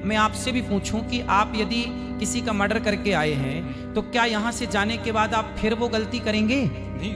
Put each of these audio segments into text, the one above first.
मैं आपसे भी पूछूं कि आप यदि किसी का मर्डर करके आए हैं तो क्या यहाँ से जाने के बाद आप फिर वो गलती करेंगे? नहीं,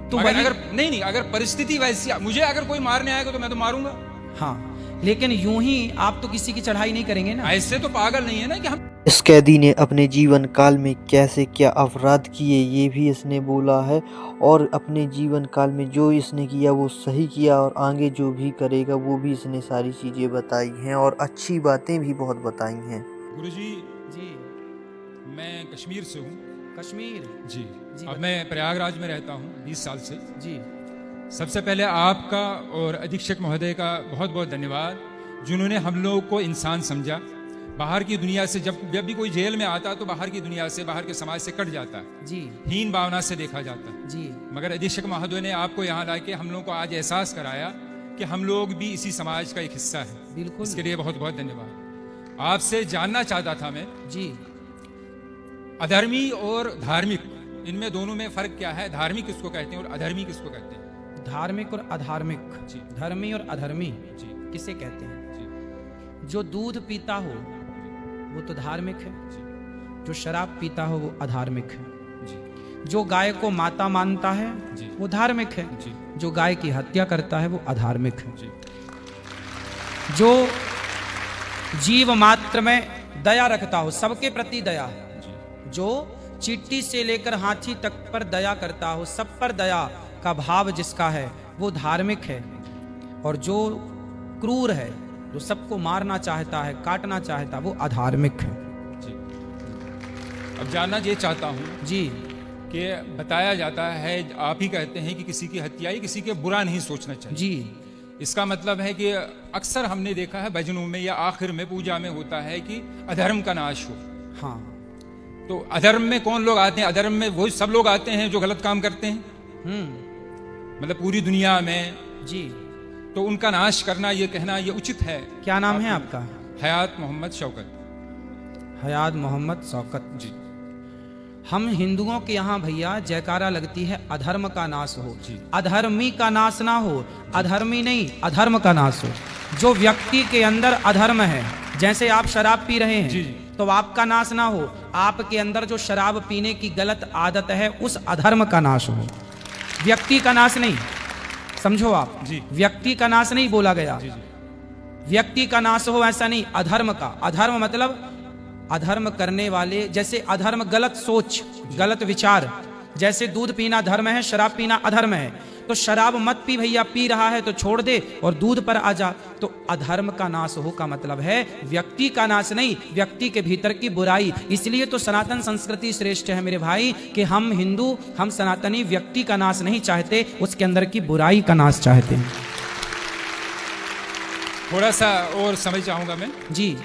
तो अगर परिस्थिति वैसी, मुझे अगर कोई मारने आएगा तो मैं तो मारूंगा। हाँ, लेकिन यूं ही आप तो किसी की चढ़ाई नहीं करेंगे ना। ऐसे तो पागल नहीं है ना कि हम। इस कैदी ने अपने जीवन काल में कैसे क्या अपराध किए ये भी इसने बोला है, और अपने जीवन काल में जो इसने किया वो सही किया, और आगे जो भी करेगा वो भी इसने सारी चीज़ें बताई हैं और अच्छी बातें भी बहुत बताई हैं। गुरुजी जी, मैं कश्मीर से हूँ। कश्मीर जी, जी, अब मैं प्रयागराज में रहता हूँ 20 साल से। जी। सबसे पहले आपका और अधीक्षक महोदय का बहुत बहुत धन्यवाद, जिन्होंने हम लोगों को इंसान समझा। बाहर की दुनिया से जब भी कोई जेल में आता तो बाहर की दुनिया से, बाहर के समाज से कट जाता है, जी हीन भावना से देखा जाता है। जी, मगर अधीक्षक महोदय ने आपको यहाँ लाके हम लोगों को आज एहसास कराया कि हम लोग भी इसी समाज का एक हिस्सा है। बिल्कुल। इसके लिए बहुत बहुत धन्यवाद। आपसे जानना चाहता था मैं, जी, अधर्मी और धार्मिक, इनमें दोनों में फर्क क्या है? धार्मिक किसको कहते हैं और अधर्मी किसको कहते हैं? धार्मिक और अधार्मिक, जी, धर्मी और अधर्मी जी, किसे कहते हैं? जी, जो दूध पीता हो वो तो धार्मिक है, जी, जो शराब पीता हो वो अधार्मिक है, जी, जो गाय को माता मानता है जी, वो धार्मिक है, जी, जो गाय की हत्या करता है वो अधार्मिक है, जी, जो जीव मात्र में दया रखता हो, सबके प्रति दया, जी, जो चींटी से लेकर हाथी तक पर दया करता हो, सब पर दया का भाव जिसका है वो धार्मिक है, और जो क्रूर है, जो सबको मारना चाहता है, काटना चाहता है, वो अधार्मिक है। जी। अब जानना ये चाहता हूँ जी, कि बताया जाता है, आप ही कहते हैं कि किसी की हत्या या किसी के बुरा नहीं सोचना चाहिए। जी, इसका मतलब है कि अक्सर हमने देखा है भजनों में या आखिर में पूजा में होता है कि अधर्म का नाश हो। हाँ, तो अधर्म में कौन लोग आते हैं? अधर्म में वही सब लोग आते हैं जो गलत काम करते हैं, मतलब पूरी दुनिया में। जी। तो उनका नाश करना, ये कहना ये उचित है? क्या नाम है आपका? हयात मोहम्मद शौकत। हयात मोहम्मद शौकत जी। हम हिंदुओं के यहाँ भैया जयकारा लगती है अधर्म का नाश हो, जी। अधर्मी का नाश ना हो, अधर्मी नहीं अधर्म का नाश हो। जो व्यक्ति के अंदर अधर्म है, जैसे आप शराब पी रहे हैं, जी, जी। तो आपका नाश ना हो, आपके अंदर जो शराब पीने की गलत आदत है उस अधर्म का नाश हो, व्यक्ति का नाश नहीं। समझो आप, जी। व्यक्ति का नाश नहीं बोला गया, जी, जी, व्यक्ति का नाश हो ऐसा नहीं, अधर्म का। अधर्म मतलब अधर्म करने वाले, जैसे अधर्म गलत सोच, गलत विचार, जैसे दूध पीना धर्म है, शराब पीना अधर्म है, तो शराब मत पी भैया, पी रहा है तो छोड़ दे और दूध पर आ जा। तो अधर्म का नाश हो का मतलब है व्यक्ति का नाश नहीं, व्यक्ति के भीतर की बुराई। इसलिए तो सनातन संस्कृति श्रेष्ठ है मेरे भाई, कि हम हिंदू, हम सनातनी व्यक्ति का नाश नहीं चाहते, उसके अंदर की बुराई का नाश चाहते हैं। थोड़ा सा और समझ चाहूंगा मैं। जी,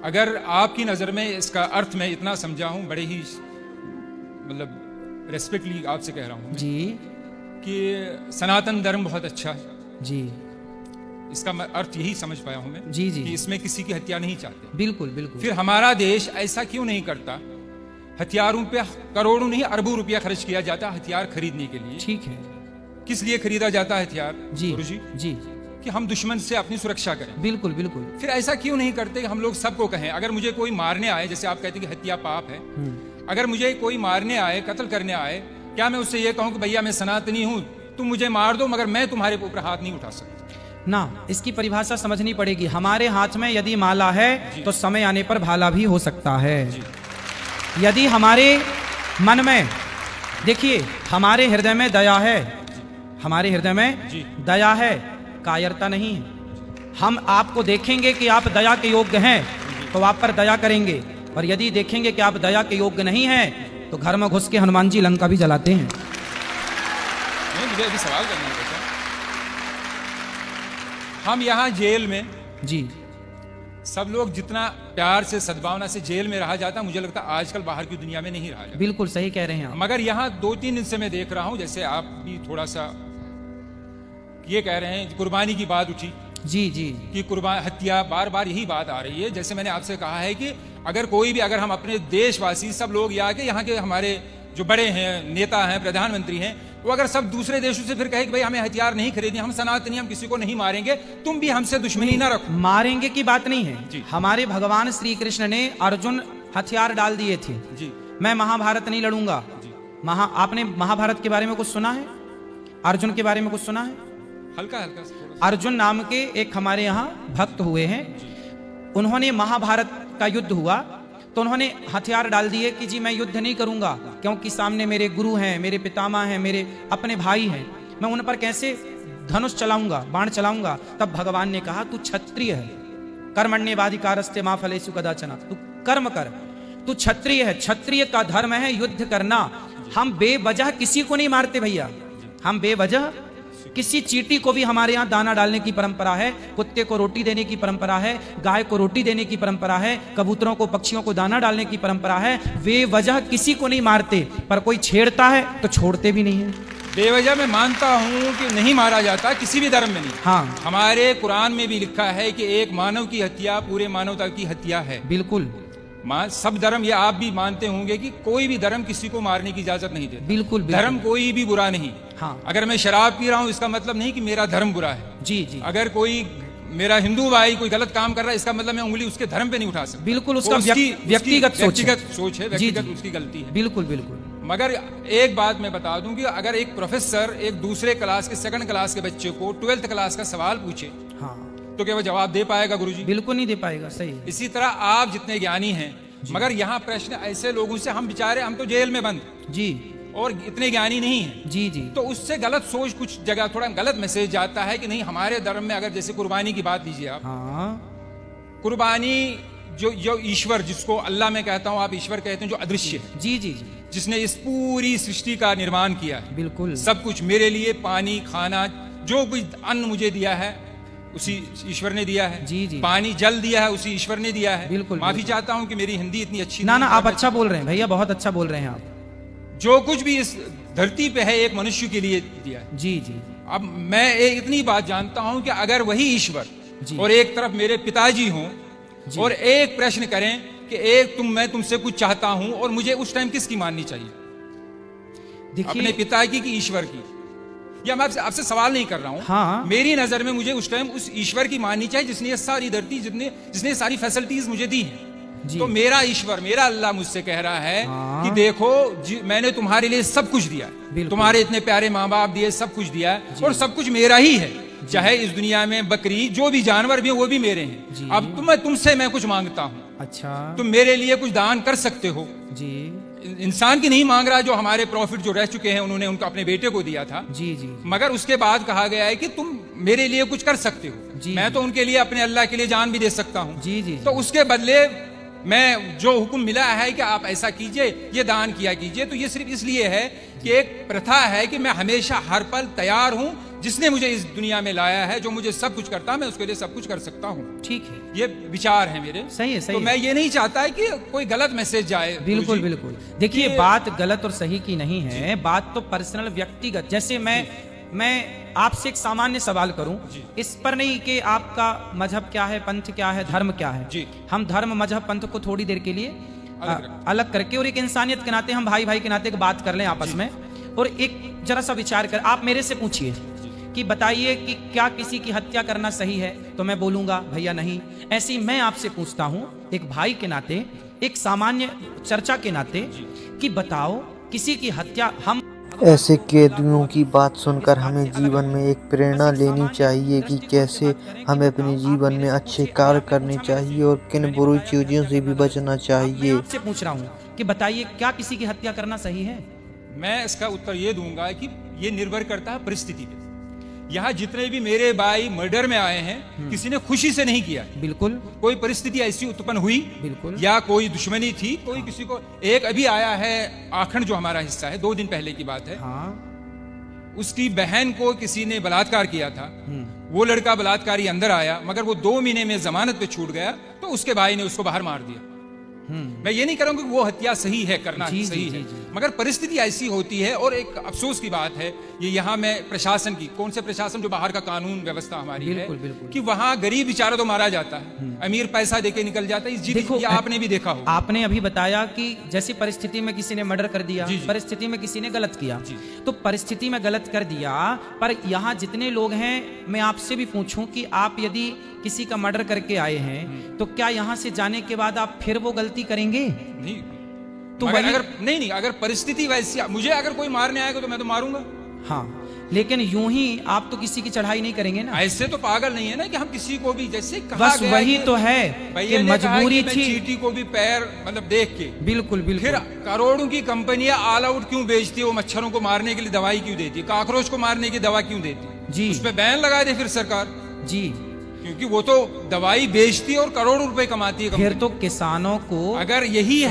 अगर आपकी नज़र में इसका अर्थ मैं इतना समझा हूँ, बड़े ही मतलब रेस्पेक्टली आपसे कह रहा हूँ जी, कि सनातन धर्म बहुत अच्छा है। जी, इसका मैं अर्थ यही समझ पाया हूँ मैं, जी, जी, कि इसमें किसी की हत्या नहीं चाहते। बिल्कुल बिल्कुल। फिर हमारा देश ऐसा क्यों नहीं करता? हथियारों पे करोड़ों नहीं अरबों रुपया खर्च किया जाता हथियार खरीदने के लिए। ठीक है। किस लिए खरीदा जाता है हथियार? जी, गुरुजी, जी, कि हम दुश्मन से अपनी सुरक्षा करें। बिल्कुल बिल्कुल। फिर ऐसा क्यों नहीं करते कि हम लोग सबको कहें, अगर मुझे कोई मारने आए, जैसे आप कहते हैं कि हत्या पाप है, अगर मुझे कोई मारने आए, कत्ल करने आए, क्या मैं उससे ये कहूं कि भैया मैं सनातनी हूं, तुम मुझे मार दो मगर मैं तुम्हारे ऊपर हाथ नहीं उठा सकता? ना, इसकी परिभाषा समझनी पड़ेगी। हमारे हाथ में यदि माला है तो समय आने पर भाला भी हो सकता है। यदि हमारे मन में, देखिए, हमारे हृदय में दया है, हमारे हृदय में दया है, कायरता नहीं है। हम आपको देखेंगे कि आप दया के योग्य हैं तो आप पर दया करेंगे, और यदि देखेंगे कि आप दया के योग्य नहीं हैं तो घर में घुस के हनुमान जी लंका भी जलाते हैं। नहीं, मुझे अभी सवाल करना है बेटा। हम यहाँ जेल में जी, सब लोग जितना प्यार से, सद्भावना से जेल में रहा जाता, मुझे लगता है आजकल बाहर की दुनिया में नहीं रहा जाता। बिल्कुल सही कह रहे हैं आप। मगर यहाँ 2-3 दिन से मैं देख रहा हूँ, जैसे आप भी थोड़ा सा ये कह रहे हैं, कुर्बानी की बात उठी। जी, जी, कि कुर्बान, हत्या, बार बार यही बात आ रही है। जैसे मैंने आपसे कहा है कि अगर कोई भी, अगर हम अपने देशवासी सब लोग या के यहाँ के हमारे जो बड़े हैं, नेता हैं, प्रधानमंत्री हैं, वो अगर सब दूसरे देशों से फिर कहे कि भाई हमें हथियार नहीं खरीदने, हम सनातनी, हम किसी को नहीं मारेंगे, तुम भी हमसे दुश्मनी ना रखो। मारेंगे की बात नहीं जी। है। हमारे भगवान श्री कृष्ण ने अर्जुन हथियार डाल दिए थे, जी मैं महाभारत नहीं लड़ूंगा। जी, आपने महाभारत के बारे में कुछ सुना है? अर्जुन के बारे में कुछ सुना है? हल्का हल्का थोड़ा सा। अर्जुन नाम के एक हमारे यहाँ भक्त हुए हैं, उन्होंने महाभारत का युद्ध हुआ तो उन्होंने हथियार डाल दिए कि जी मैं युद्ध नहीं करूंगा, क्योंकि सामने मेरे गुरु हैं, मेरे पितामह हैं, मेरे अपने भाई हैं, मैं उन पर कैसे धनुष चलाऊंगा, बाण चलाऊंगा। तब भगवान ने कहा तू क्षत्रिय है, कर्मण्येवाधिकारस्ते मा फलेषु कदाचन, तू कर्म कर, तू क्षत्रिय है, क्षत्रिय का धर्म है युद्ध करना। हम बेवजह किसी को नहीं मारते भैया, हम बेवजह किसी चींटी को भी, हमारे यहाँ दाना डालने की परंपरा है, कुत्ते को रोटी देने की परंपरा है, गाय को रोटी देने की परंपरा है, कबूतरों को पक्षियों को दाना डालने की परंपरा है। बेवजह किसी को नहीं मारते, पर कोई छेड़ता है तो छोड़ते भी नहीं है। बेवजह मैं मानता हूं कि नहीं मारा जाता, किसी भी धर्म में नहीं। हाँ हमारे कुरान में भी लिखा है कि एक मानव की हत्या पूरे मानवता की हत्या है। बिल्कुल सब धर्म, ये आप भी मानते होंगे कि कोई भी धर्म किसी को मारने की इजाजत नहीं देता। बिल्कुल धर्म कोई भी बुरा नहीं। हाँ अगर मैं शराब पी रहा हूं इसका मतलब नहीं कि मेरा धर्म बुरा है। जी जी, अगर कोई मेरा हिंदू भाई कोई गलत काम कर रहा है इसका मतलब मैं उंगली उसके धर्म पे नहीं उठा सकता। बिल्कुल उसका वो उसकी व्यक्तिगत सोच है, जी, व्यक्तिगत जी। उसकी गलती है। बिल्कुल बिल्कुल। मगर एक बात मैं बता दूं कि अगर एक प्रोफेसर एक दूसरे क्लास के सेकंड क्लास के बच्चे को 12th क्लास का सवाल पूछे हाँ तो क्या वो जवाब दे पाएगा गुरुजी? बिल्कुल नहीं दे पाएगा, सही है। इसी तरह आप जितने ज्ञानी हैं, मगर यहाँ प्रश्न ऐसे लोगों से, हम बेचारे, हम तो जेल में बंद जी और इतने ज्ञानी नहीं हैं, जी जी, तो उससे गलत सोच, कुछ जगह थोड़ा गलत मैसेज जाता है कि नहीं हमारे धर्म में, अगर जैसे कुर्बानी की बात लीजिए आप, हाँ कुर्बानी जो ईश्वर, जिसको अल्लाह मैं कहता हूँ, आप ईश्वर कहते हैं, जो अदृश्य है, जी जी जी, जिसने इस पूरी सृष्टि का निर्माण किया है, बिल्कुल सब कुछ मेरे लिए, पानी, खाना, जो कुछ अन्न मुझे दिया है उसी ईश्वर ने दिया है। जी जी, पानी, जल दिया है उसी ईश्वर ने दिया है। बिल्कुल, माफी बिल्कुल। चाहता हूं कि मेरी हिंदी इतनी अच्छी ना नहीं ना, है। आप अच्छा बोल रहे हैं भैया, बहुत अच्छा बोल रहे हैं आप। जो कुछ भी इस धरती पे है एक मनुष्य के लिए दिया है। जी जी अब मैं इतनी बात जानता हूं कि अगर वही ईश्वर जी। और एक तरफ मेरे पिताजी हों जी। और एक प्रश्न करें कि मैं तुमसे कुछ चाहता हूं, और मुझे उस टाइम किसकी माननी चाहिए? अपने देखिए, पिता की कि ईश्वर की? या मैं आपसे सवाल नहीं कर रहा हूं। हाँ। मेरी नजर में मुझे उस टाइम उस ईश्वर की माननी चाहिए जिसने ये सारी धरती, जिसने सारी फैसिलिटीज मुझे दी हैं। जी। तो मेरा ईश्वर, मेरा अल्लाह मुझसे कह रहा है हाँ। कि देखो मैंने तुम्हारे लिए सब कुछ दिया, बिल्कुल। तुम्हारे इतने प्यारे माँ बाप दिए, सब कुछ दिया है, और सब कुछ मेरा ही है। चाहे इस दुनिया में बकरी, जो भी जानवर भी हैं, वो भी मेरे जी। हैं। अब तुमसे मैं कुछ मांगता हूँ, अच्छा, तुम मेरे लिए कुछ दान कर सकते हो। जी इंसान की नहीं मांग रहा, जो हमारे प्रॉफिट जो रह चुके हैं उन्होंने उनको अपने बेटे को दिया था। जी जी, मगर उसके बाद कहा गया है कि तुम मेरे लिए कुछ कर सकते हो। जी। मैं तो उनके लिए, अपने अल्लाह के लिए जान भी दे सकता हूँ। जी जी, तो उसके बदले मैं जो हुक्म मिला है कि आप ऐसा कीजिए, ये दान किया कीजिए, तो ये सिर्फ इसलिए है कि एक प्रथा है कि मैं हमेशा हर पल तैयार हूँ, जिसने मुझे इस दुनिया में लाया है, जो मुझे सब कुछ करता है, मैं उसके लिए सब कुछ कर सकता हूँ। ठीक है, ये विचार है मेरे। सही है, सही तो है। मैं ये नहीं चाहता है कि कोई गलत मैसेज जाए। बिल्कुल गुरुजी। बिल्कुल। देखिए, कि- बात गलत और सही की नहीं है, बात तो पर्सनल, व्यक्तिगत। जैसे मैं आपसे एक सामान्य सवाल करूं, इस पर नहीं कि आपका मजहब क्या है, पंथ क्या है, धर्म क्या है। जी। हम धर्म, मजहब, पंथ को थोड़ी देर के लिए अलग अलग करके, और एक इंसानियत के नाते, हम भाई भाई के नाते बात कर लें आपस में, और एक जरा सा विचार कर, आप मेरे से पूछिए कि बताइए कि क्या किसी की हत्या करना सही है, तो मैं बोलूंगा भैया नहीं। ऐसे ही मैं आपसे पूछता हूं एक भाई के नाते, एक सामान्य चर्चा के नाते, कि बताओ किसी की हत्या, हम ऐसे कैदियों की बात सुनकर हमें जीवन में एक प्रेरणा लेनी चाहिए कि कैसे हमें अपने जीवन में अच्छे कार्य करने चाहिए और किन बुरी चीज़ों से भी बचना चाहिए। मैं आपसे पूछ रहा हूं कि बताइए क्या किसी की हत्या करना सही है? मैं इसका उत्तर ये दूंगा कि ये निर्भर करता है परिस्थिति पे। यहाँ जितने भी मेरे भाई मर्डर में आए हैं, किसी ने खुशी से नहीं किया। बिल्कुल कोई परिस्थिति ऐसी उत्पन्न हुई, बिल्कुल, या कोई दुश्मनी थी, कोई किसी को। एक अभी आया है आखंड, जो हमारा हिस्सा है, 2 दिन पहले की बात है। हाँ, उसकी बहन को किसी ने बलात्कार किया था। वो लड़का बलात्कारी अंदर आया, मगर वो 2 महीने में जमानत पे छूट गया, तो उसके भाई ने उसको बाहर मार दिया। मैं ये नहीं कह रहा हूं कि वो हत्या सही है, करना जी, सही जी, है, जी, जी। मगर परिस्थिति ऐसी होती है। और एक अफसोस की बात है, ये यहाँ मैं प्रशासन की, कौन से प्रशासन, जो बाहर का कानून व्यवस्था हमारी बिल्कुल, है, बिल्कुल। कि वहाँ गरीब बेचारा तो मारा जाता है, अमीर पैसा देके निकल जाता है। इस देखो, ये आपने भी देखा हो। आपने अभी बताया कि जैसी परिस्थिति में किसी ने मर्डर कर दिया, जी, जी। परिस्थिति में किसी ने गलत किया, जी। तो परिस्थिति में गलत कर दिया, पर यहाँ जितने लोग हैं, मैं आपसे भी पूछूं कि आप यदि किसी का मर्डर करके आए हैं, तो क्या यहाँ से जाने के बाद आप फिर वो गलती करेंगे? नहीं, तो मगर वही- अगर नहीं, अगर परिस्थिति वैसी, मुझे अगर कोई मारने आएगा तो मैं तो मारूंगा। हाँ, लेकिन यूं ही आप तो किसी की चढ़ाई नहीं करेंगे ना। ऐसे तो पागल नहीं है ना कि हम किसी को भी, जैसे कहा बस गया वही कि तो है भैया कि ने कहा मजबूरी मैं थी। चींटी को भी पैर मतलब देख के, बिल्कुल फिर बिल्कुल। करोड़ों की कंपनियां ऑल आउट क्यों बेचती है? वो मच्छरों को मारने के लिए दवाई क्यों देती है? कॉकरोच को मारने की दवा क्यों देती है? जी। उस पे बैन लगा दे फिर सरकार, जी, क्योंकि वो तो दवाई बेचती है और करोड़ों रुपए कमाती है फिर कंपनी। तो किसानों को अगर यही है